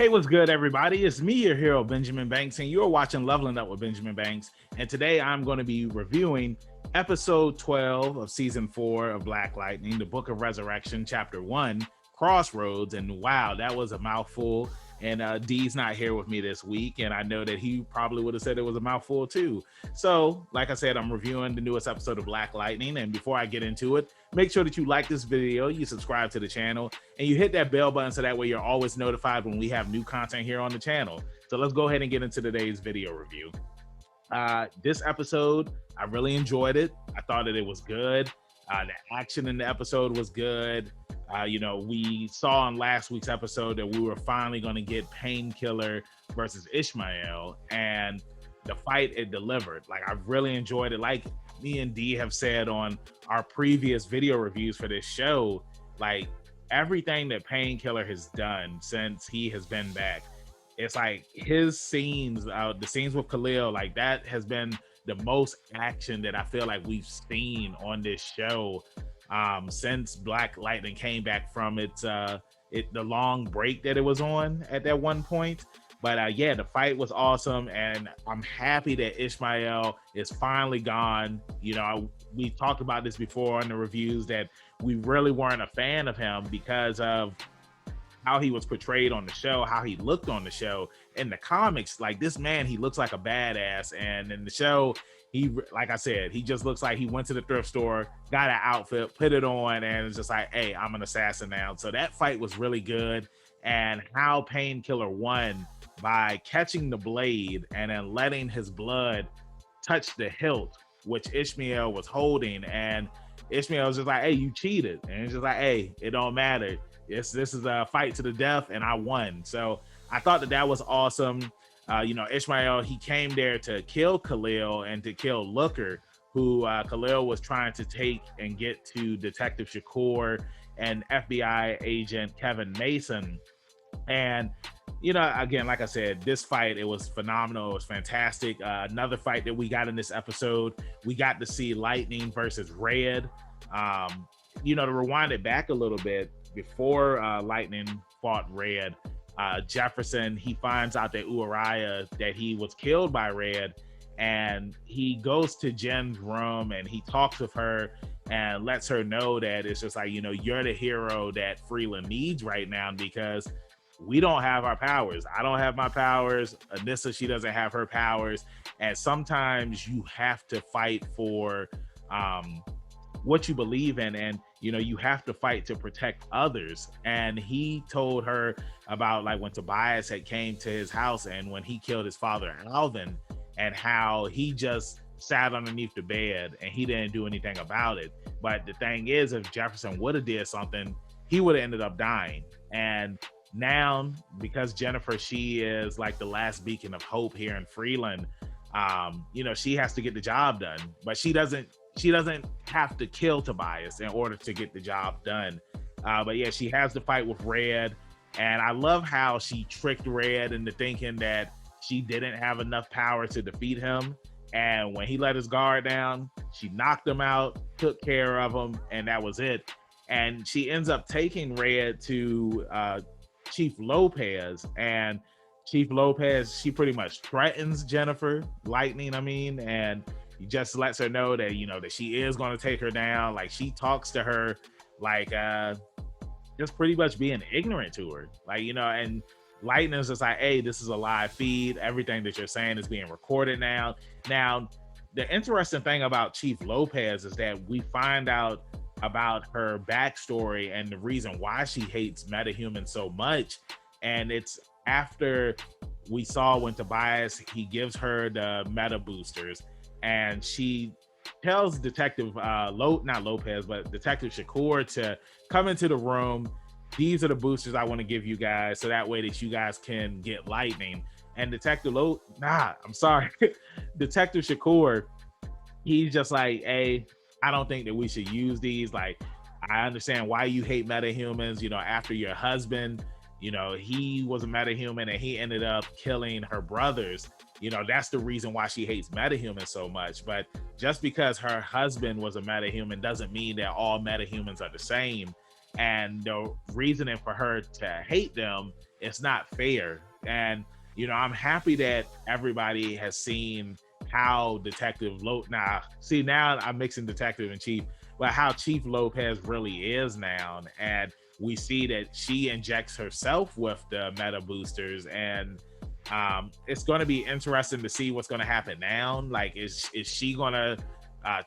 Hey, what's good, everybody? It's me, your hero, Benjamin Banks, and you're watching Leveling Up with Benjamin Banks. And today I'm going to be reviewing episode 12 of season 4 of Black Lightning, the Book of Resurrection, chapter 1, Crossroads. And wow, that was a mouthful. And D's not here with me this week, and I know that he probably would have said it was a mouthful too. So, like I said, I'm reviewing the newest episode of Black Lightning, and before I get into it, make sure that you like this video, you subscribe to the channel, and you hit that bell button so that way you're always notified when we have new content here on the channel. So let's go ahead and get into today's video review. This episode, I really enjoyed it. I thought that it was good. The action in the episode was good. We saw in last week's episode that we were finally going to get Painkiller versus Ishmael, and the fight, it delivered. Like, I really enjoyed it. Like me and D have said on our previous video reviews for this show, like everything that Painkiller has done since he has been back, it's like his scenes, the scenes with Khalil, like that has been the most action that I feel like we've seen on this show since Black Lightning came back from the long break that it was on at that one point. But yeah, the fight was awesome, and I'm happy that Ishmael is finally gone. We talked about this before in the reviews that we really weren't a fan of him because of how he was portrayed on the show, how he looked on the show. In the comics, like, this man, he looks like a badass, and in the show, he, like I said, he just looks like he went to the thrift store, got an outfit, put it on, and it's just like, hey, I'm an assassin now. So that fight was really good, and how Painkiller won by catching the blade and then letting his blood touch the hilt, which Ishmael was holding, and Ishmael was just like, hey, you cheated. And it's just like, hey, it don't matter. This is a fight to the death, and I won. So I thought that was awesome. Ishmael, he came there to kill Khalil and to kill Looker, who Khalil was trying to take and get to Detective Shakur and FBI agent Kevin Mason. And, again, like I said, this fight, it was phenomenal. It was fantastic. Another fight that we got in this episode, we got to see Lightning versus Red. To rewind it back a little bit, before Lightning fought Red, Jefferson, he finds out that Uriah, that he was killed by Red, and he goes to Jen's room and he talks with her and lets her know that it's just like, you're the hero that Freeland needs right now, because we don't have our powers. I don't have my powers. Anissa, she doesn't have her powers. And sometimes you have to fight for what you believe in, and you have to fight to protect others. And he told her about, like, when Tobias had came to his house and when he killed his father Alvin, and how he just sat underneath the bed and he didn't do anything about it. But the thing is, if Jefferson would have did something, he would have ended up dying. And now, because Jennifer, she is like the last beacon of hope here in Freeland, she has to get the job done, but she doesn't have to kill Tobias in order to get the job done. But yeah, she has the fight with Red, and I love how she tricked Red into thinking that she didn't have enough power to defeat him. And when he let his guard down, she knocked him out, took care of him, and that was it. And she ends up taking Red to Chief Lopez, and Chief Lopez, she pretty much threatens Jennifer Lightning, and he just lets her know that, that she is going to take her down. Like, she talks to her like just pretty much being ignorant to her. Like, and Lightning's just like, hey, this is a live feed. Everything that you're saying is being recorded now. Now, the interesting thing about Chief Lopez is that we find out about her backstory and the reason why she hates metahumans so much. And it's after we saw when Tobias, he gives her the meta boosters, and she tells Detective not Lopez, but Detective Shakur to come into the room. These are the boosters I want to give you guys, so that way that you guys can get Lightning. And Detective Detective Shakur, he's just like, hey, I don't think that we should use these. Like, I understand why you hate metahumans. After your husband, he was a metahuman and he ended up killing her brothers. That's the reason why she hates metahumans so much. But just because her husband was a metahuman doesn't mean that all metahumans are the same. and the reasoning for her to hate them is not fair. And I'm happy that everybody has seen how Detective now I'm mixing Detective and Chief, but how Chief Lopez really is now. And we see that she injects herself with the meta boosters, and it's going to be interesting to see what's going to happen now. Like, is she going to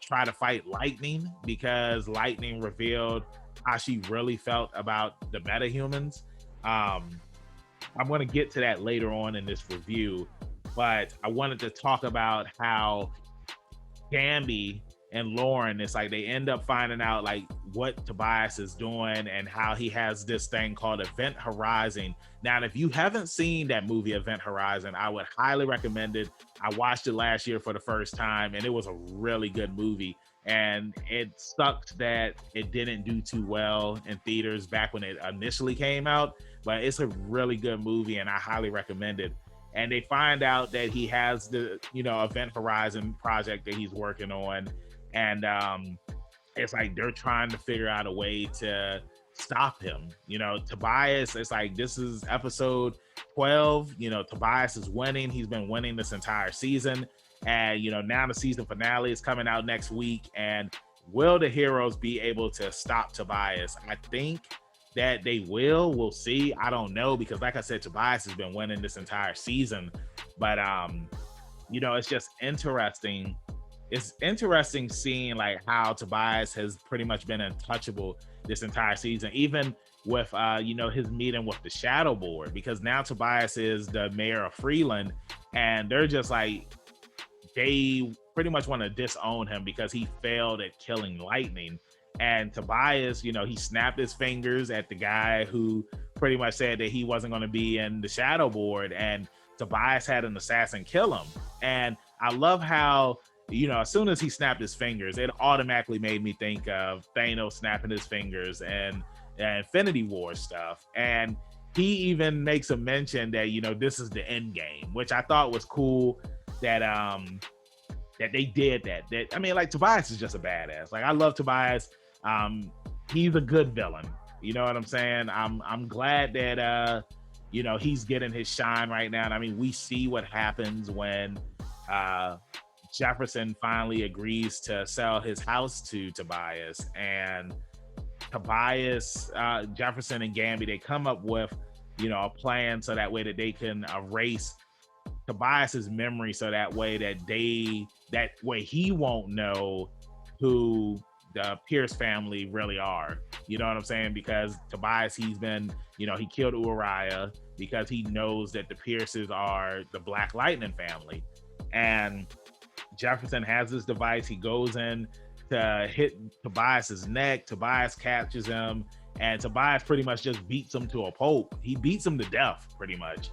try to fight Lightning, because Lightning revealed how she really felt about the metahumans? I'm going to get to that later on in this review, but I wanted to talk about how Gamby and Lauren, it's like they end up finding out like what Tobias is doing and how he has this thing called Event Horizon. Now, if you haven't seen that movie Event Horizon, I would highly recommend it. I watched it last year for the first time, and it was a really good movie. And it sucks that it didn't do too well in theaters back when it initially came out, but it's a really good movie and I highly recommend it. And they find out that he has the Event Horizon project that he's working on, and it's like they're trying to figure out a way to stop him. Tobias, it's like this is episode 12. Tobias is winning. He's been winning this entire season, and now the season finale is coming out next week. And will the heroes be able to stop Tobias? I think that they will. We'll see. I don't know, because like I said, Tobias has been winning this entire season. But it's just interesting. It's interesting seeing like how Tobias has pretty much been untouchable this entire season, even with his meeting with the Shadow Board, because now Tobias is the mayor of Freeland, and they're just like, they pretty much want to disown him because he failed at killing Lightning. And Tobias, he snapped his fingers at the guy who pretty much said that he wasn't going to be in the Shadow Board, and Tobias had an assassin kill him. And I love how, as soon as he snapped his fingers, it automatically made me think of Thanos snapping his fingers and Infinity War stuff. And he even makes a mention that, this is the end game, which I thought was cool that that they did that. I mean, like, Tobias is just a badass. Like, I love Tobias. He's a good villain. You know what I'm saying? I'm glad that he's getting his shine right now. And I mean, we see what happens when Jefferson finally agrees to sell his house to Tobias, and Tobias, Jefferson and Gamby, they come up with a plan so that way that they can erase Tobias's memory, so that way he won't know who the Pierce family really are. You know what I'm saying? Because Tobias, he's been, he killed Uriah because he knows that the Pierces are the Black Lightning family. And Jefferson has this device. He goes in to hit Tobias's neck. Tobias catches him, and Tobias pretty much just beats him to a pulp. He beats him to death, pretty much.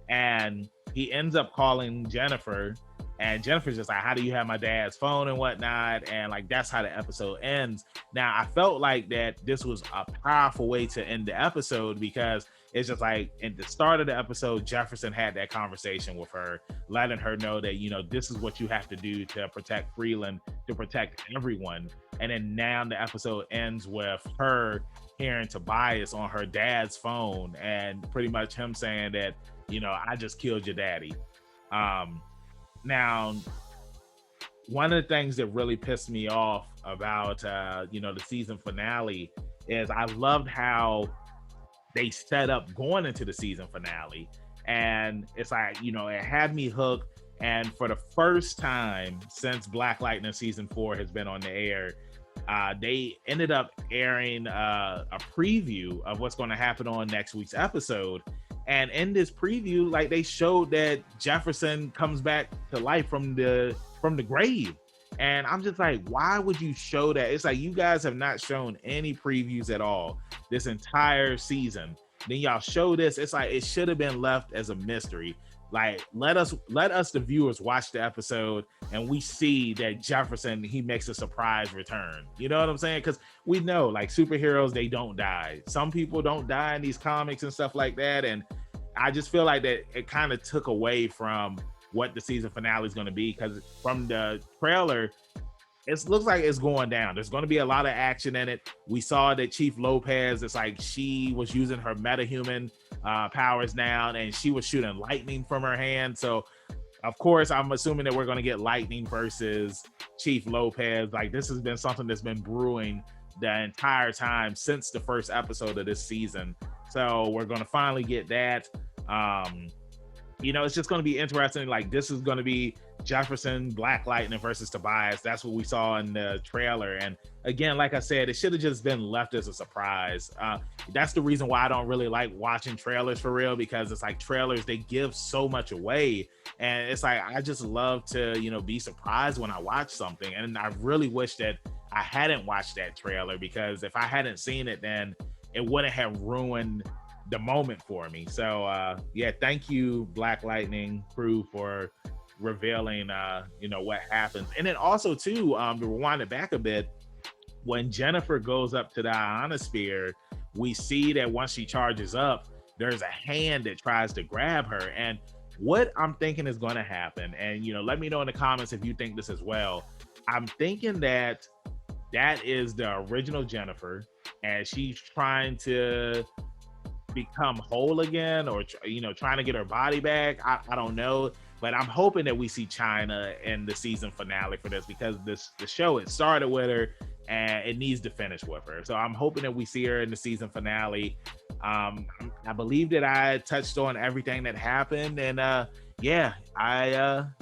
And he ends up calling Jennifer, and Jennifer's just like, how do you have my dad's phone and whatnot? And like, that's how the episode ends. Now, I felt like that this was a powerful way to end the episode, because it's just like, at the start of the episode, Jefferson had that conversation with her, letting her know that, this is what you have to do to protect Freeland, to protect everyone. And then now the episode ends with her hearing Tobias on her dad's phone, and pretty much him saying that, I just killed your daddy. Now, one of the things that really pissed me off about, the season finale is I loved how they set up going into the season finale. And it's like, it had me hooked. And for the first time since Black Lightning season 4 has been on the air, they ended up airing a preview of what's going to happen on next week's episode. And in this preview, like, they showed that Jefferson comes back to life from the grave. And I'm just like, why would you show that? It's like, you guys have not shown any previews at all this entire season. Then y'all show this. It's like, it should have been left as a mystery. Like, let us the viewers watch the episode, and we see that Jefferson, he makes a surprise return. You know what I'm saying? Because we know, like, superheroes, they don't die. Some people don't die in these comics and stuff like that. And I just feel like that it kind of took away from what the season finale is going to be, because from the trailer, it looks like it's going down. There's going to be a lot of action in it. We saw that Chief Lopez, it's like she was using her metahuman powers now, and she was shooting lightning from her hand. So, of course, I'm assuming that we're going to get lightning versus Chief Lopez. Like, this has been something that's been brewing the entire time since the first episode of this season. So we're going to finally get that. It's just going to be interesting. Like, this is going to be Jefferson, Black Lightning versus Tobias. That's what we saw in the trailer. And again, like I said, it should have just been left as a surprise. That's the reason why I don't really like watching trailers for real, because it's like trailers, they give so much away. And it's like, I just love to, be surprised when I watch something. And I really wish that I hadn't watched that trailer, because if I hadn't seen it, then it wouldn't have ruined the moment for me. So thank you, Black Lightning crew, for revealing what happens. And then also too, to rewind it back a bit, when Jennifer goes up to the ionosphere, we see that once she charges up, there's a hand that tries to grab her. And what I'm thinking is going to happen, and let me know in the comments if you think this as well. I'm thinking that is the original Jennifer, and she's trying to become whole again, or trying to get her body back. I don't know, but I'm hoping that we see China in the season finale for this, because the show, it started with her and it needs to finish with her. So I'm hoping that we see her in the season finale. I believe that I touched on everything that happened, and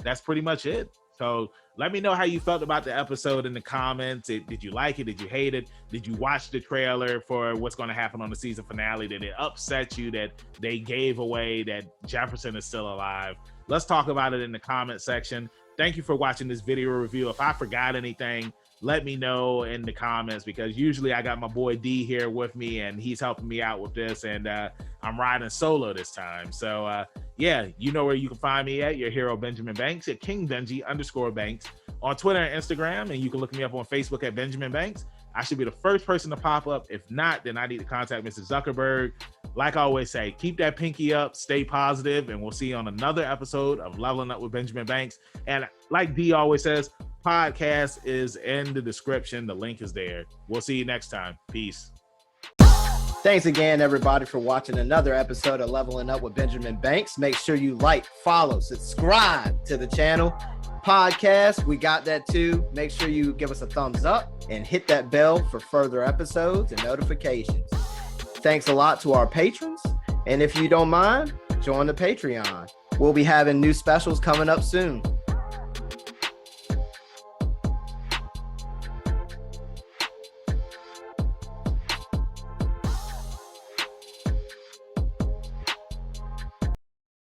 that's pretty much it. So let me know how you felt about the episode in the comments. Did you like it? Did you hate it? Did you watch the trailer for what's going to happen on the season finale? Did it upset you that they gave away that Jefferson is still alive? Let's talk about it in the comment section. Thank you for watching this video review. If I forgot anything, let me know in the comments, because usually I got my boy D here with me and he's helping me out with this, and I'm riding solo this time. So you know where you can find me at, your hero Benjamin Banks, at King Benji _Banks on Twitter and Instagram, and you can look me up on Facebook at Benjamin Banks. I should be the first person to pop up. If not, then I need to contact Mr. Zuckerberg. Like I always say, keep that pinky up, stay positive, and we'll see you on another episode of Leveling Up with Benjamin Banks. And like D always says, podcast is in the description. The link is there. We'll see you next time. Peace. Thanks again, everybody, for watching another episode of Leveling Up with Benjamin Banks. Make sure you like, follow, subscribe to the channel. Podcast, we got that too. Make sure you give us a thumbs up and hit that bell for further episodes and notifications. Thanks a lot to our patrons. And if you don't mind, join the Patreon. We'll be having new specials coming up soon.